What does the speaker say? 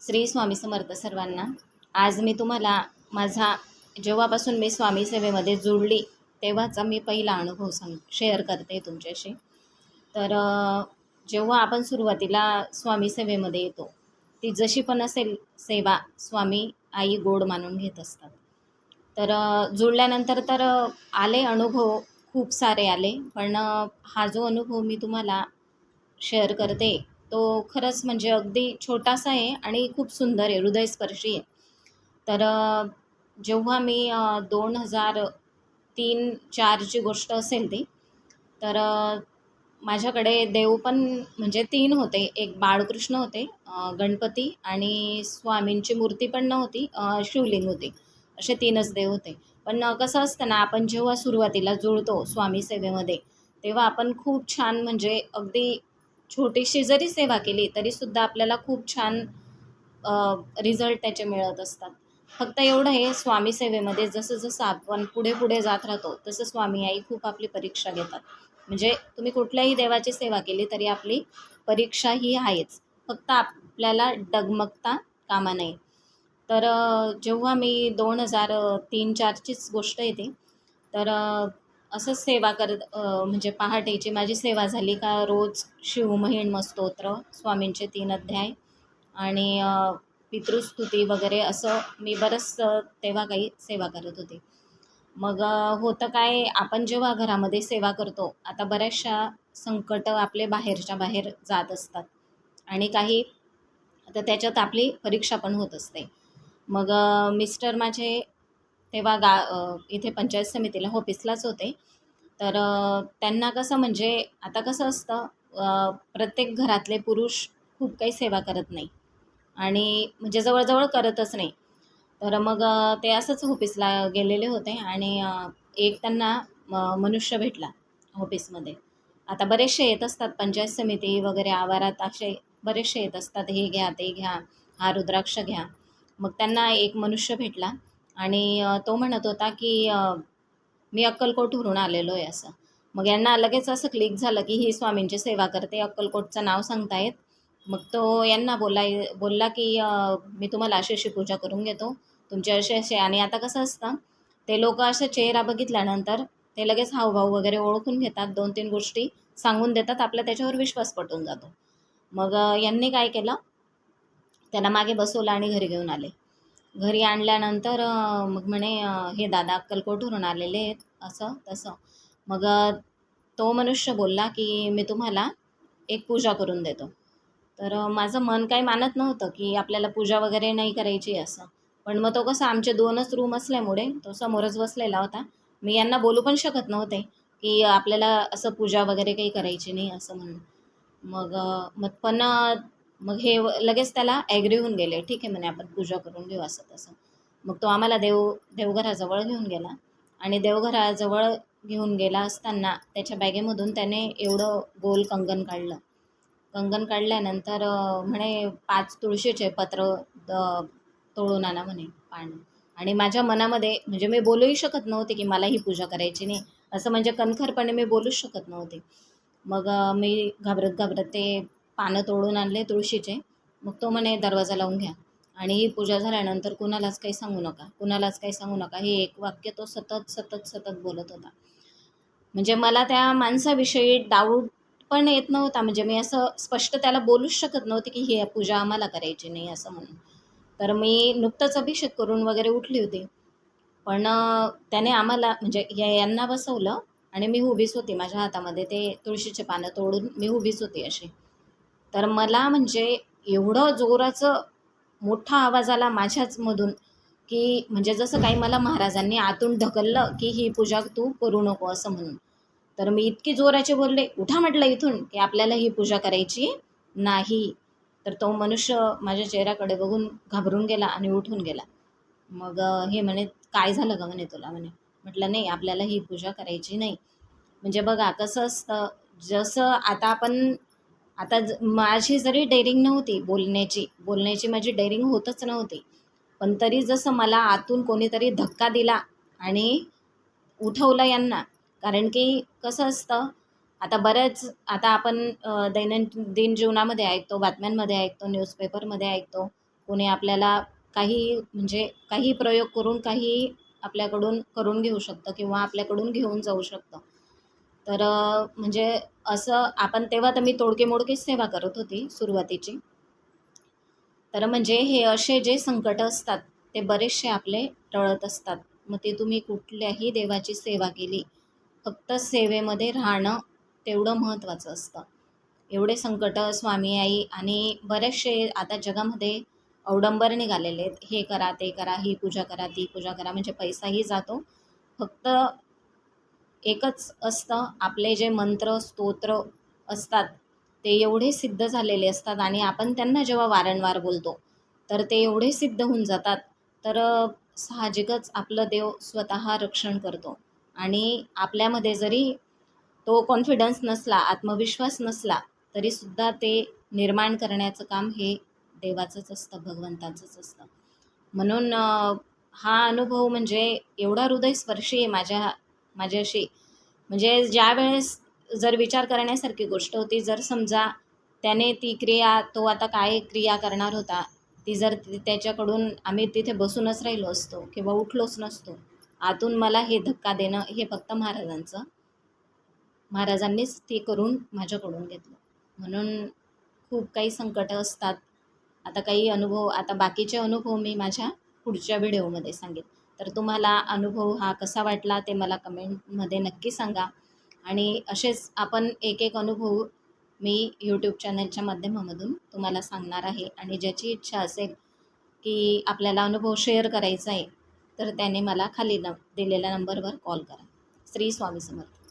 श्री स्वामी समर्थ सर्वांना. आज मी तुम्हाला माझा जेव्हापासून मी स्वामी सेवेमध्ये जुळली तेव्हाचा मी पहिला अनुभव शेअर करते तुमच्याशी. तर जेव्हा आपण सुरुवातीला स्वामी सेवेमध्ये येतो, ती जशी पण असेल सेवा स्वामी आई गोड मानून घेत असतात. तर जुळल्यानंतर तर आले अनुभव, खूप सारे आले. पण हा जो अनुभव मी तुम्हाला शेअर करते तो खरंच म्हणजे अगदी छोटासा आहे आणि खूप सुंदर आहे, हृदयस्पर्शी आहे. तर जेव्हा मी 2003-4ची गोष्ट असेल ती, तर माझ्याकडे देव पण म्हणजे 3 होते. एक बाळकृष्ण होते, गणपती आणि स्वामींची मूर्ती पण नव्हती, शिवलिंग होती. असे 3च देव होते. पण कसं असतं ना, आपण जेव्हा सुरुवातीला जुळतो स्वामी सेवेमध्ये, तेव्हा आपण खूप छान म्हणजे अगदी छोटीशी जरी सेवा केली तरीसुद्धा आपल्याला खूप छान रिझल्ट त्याचे मिळत असतात. फक्त एवढं आहे, स्वामी सेवेमध्ये जसं जसं आपण पुढे पुढे जात राहतो तसं स्वामी आई खूप आपली परीक्षा घेतात. म्हणजे तुम्ही कुठल्याही देवाची सेवा केली तरी आपली परीक्षा ही आहेच, फक्त आपल्याला डगमगता कामा नये. तर जेव्हा मी 2003-4चीच गोष्ट येते, तर असंच सेवा करत म्हणजे पहाटेची माझी सेवा झाली का रोज शिवमहिम्न स्तोत्र, स्वामींचे 3 अध्याय आणि पितृस्तुती वगैरे असं मी बरंच तेव्हा काही सेवा करत होते. मग होतं काय, आपण जेव्हा घरामध्ये सेवा करतो, आता बऱ्याचशा संकट आपले बाहेरच्या बाहेर जात असतात आणि काही तर त्याच्यात आपली परीक्षा पण होत असते. मग मिस्टर माझे तेव्हा इथे पंचायत समितीला ऑफिसलाच होते. तर त्यांना कसं म्हणजे आता कसं असतं, प्रत्येक घरातले पुरुष खूप काही सेवा करत नाही आणि म्हणजे जवळजवळ करतच नाही. तर मग ते असंच ऑफिसला गेलेले होते आणि एक त्यांना मनुष्य भेटला ऑफिसमध्ये. आता बरेचसे येत असतात पंचायत समिती वगैरे आवारात, असे बरेचसे येत असतात, हे घ्या ते घ्या, हा रुद्राक्ष घ्या. मग त्यांना एक मनुष्य भेटला आणि तो म्हणत होता की मी अक्कलकोटवरून आलेलो आहे असं. मग यांना लगेच असं क्लिक झालं की ही स्वामींची सेवा करते, अक्कलकोटचं नाव सांगतायत. मग तो यांना बोलला की मी तुम्हाला अशी अशी पूजा करून घेतो, तुमचे असे असे. आणि आता कसं असतं, ते लोक असं चेहरा बघितल्यानंतर ते लगेच हावभाव वगैरे ओळखून घेतात, 2-3 गोष्टी सांगून देतात, आपला त्याच्यावर विश्वास पटून जातो. मग यांनी काय केलं, त्याला मागे बसवलं आणि घरी घेऊन आले. घरी आणल्यानंतर मग म्हणे हे दादा अक्कलकोटवरून आलेले आहेत, असं तसं. मग तो मनुष्य बोलला की मी तुम्हाला एक पूजा करून देतो. तर माझं मन काही मानत नव्हतं की आपल्याला पूजा वगैरे नाही करायची असं. पण मग तो कसं, आमचे 2च रूम असल्यामुळे तो समोरच बसलेला होता. मी यांना बोलू पण शकत नव्हते की आपल्याला असं पूजा वगैरे काही करायची नाही असं म्हणून. मग मग पण मग हे लगेच त्याला ॲग्री होऊन गेले. ठीक आहे म्हणे, आपण पूजा करून घेऊ असं तसं. मग तो आम्हाला देवघराजवळ घेऊन गेला आणि देवघराजवळ घेऊन गेला असताना त्याच्या बॅगेमधून त्याने एवढं गोल कंगन काढलं. कंगन काढल्यानंतर म्हणे 5 तुळशीचे पत्र तोडून आणा म्हणे, पानं. आणि माझ्या मनामध्ये म्हणजे मी बोलूही शकत नव्हते की मला ही पूजा करायची नाही, असं म्हणजे कणखरपणे मी बोलूच शकत नव्हते. मग मी घाबरत घाबरत ते पानं तोडून आणले तुळशीचे. मग तो म्हणे दरवाजा लावून घ्या आणि ही पूजा झाल्यानंतर कुणालाच काही सांगू नका, कुणालाच काही सांगू नका. हे एक वाक्य तो सतत सतत सतत बोलत होता. म्हणजे मला त्या माणसाविषयी डाऊट पण येत नव्हता. म्हणजे मी असं स्पष्ट त्याला बोलूच शकत नव्हते की ही पूजा आम्हाला करायची नाही असं म्हणून. तर मी नुकतंच अभिषेक करून वगैरे उठली होती. पण त्याने आम्हाला म्हणजे यांना बसवलं आणि मी उभीच होती. माझ्या हातामध्ये ते तुळशीचे पानं तोडून मी उभीच होती अशी. तर मला म्हणजे एवढं जोराचं मोठा आवाज आला माझ्याचमधून की म्हणजे जसं काही मला महाराजांनी आतून ढकललं की ही पूजा तू करू नको असं म्हणून. तर मी इतकी जोराचे बोलले, उठा म्हटलं इथून, की आपल्याला ही पूजा करायची नाही. तर तो मनुष्य माझ्या चेहऱ्याकडे बघून घाबरून गेला आणि उठून गेला. मग हे म्हणे काय झालं का म्हणे तुला म्हणे. म्हटलं नाही, आपल्याला ही पूजा करायची नाही. म्हणजे बघा कसं असतं, जसं आता आपण आता माझी जरी डेअरिंग नव्हती बोलण्याची माझी डेअरिंग होतच नव्हती. पण तरी जसं मला आतून कोणीतरी धक्का दिला आणि उठवलं यांना. कारण की कसं असतं, आता आपण दैनंदिन जीवनामध्ये ऐकतो, बातम्यांमध्ये ऐकतो, न्यूजपेपरमध्ये ऐकतो, कोणी आपल्याला काही म्हणजे काही प्रयोग करून काही आपल्याकडून करून घेऊ शकतं किंवा आपल्याकडून घेऊन जाऊ शकतं. तर म्हणजे असं आपण तेव्हा तर मी तोडके-मोडकेच सेवा करत होती सुरुवातीची. तर म्हणजे हे असे जे संकट असतात ते बरेचसे आपले टळत असतात. मग ते तुम्ही कुठल्याही देवाची सेवा केली, फक्त सेवेमध्ये राहणं तेवढं महत्त्वाचं असतं. एवढे संकट स्वामी आई आणि बरेचसे आता जगामध्ये अवडंबर निघालेले आहेत. हे करा, ते करा, ही पूजा करा, ती पूजा करा, म्हणजे पैसाही जातो. फक्त एकच असतं, आपले जे मंत्र, स्तोत्र असतात, ते एवढे सिद्ध झालेले असतात आणि आपण त्यांना जेव्हा वारंवार बोलतो, तर ते एवढे सिद्ध होऊन जातात. तर साहजिकच आपलं देव स्वतः रक्षण करतो आणि आपल्यामध्ये जरी तो कॉन्फिडन्स नसला, आत्मविश्वास नसला, तरीसुद्धा ते निर्माण करण्याचं काम हे देवाचंच असतं, भगवंताचंच असतं. म्हणून हा अनुभव म्हणजे एवढा हृदयस्पर्शी आहे माझ्याशी. म्हणजे ज्यावेळेस जर विचार करण्यासारखी गोष्ट होती, जर समजा त्याने ती क्रिया, तो आता काय क्रिया करणार होता, ती जर त्याच्याकडून आम्ही तिथे बसूनच राहिलो असतो किंवा उठलोच नसतो. आतून मला हे धक्का देणं हे फक्त महाराजांनीच ते करून माझ्याकडून घेतलं. म्हणून खूप काही संकटं असतात. आता काही अनुभव, आता बाकीचे अनुभव मी माझ्या पुढच्या व्हिडिओमध्ये सांगेन. तर तुम्हाला अनुभव हा कसा वाटला ते मला कमेंटमध्ये नक्की सांगा. आणि असेच आपण एक एक अनुभव मी यूट्यूब चॅनलच्या माध्यमामधून तुम्हाला सांगणार आहे. आणि ज्याची इच्छा असेल की आपल्याला अनुभव शेअर करायचा आहे, तर त्याने मला खाली दिलेल्या नंबरवर कॉल करा. श्री स्वामी समर्थ.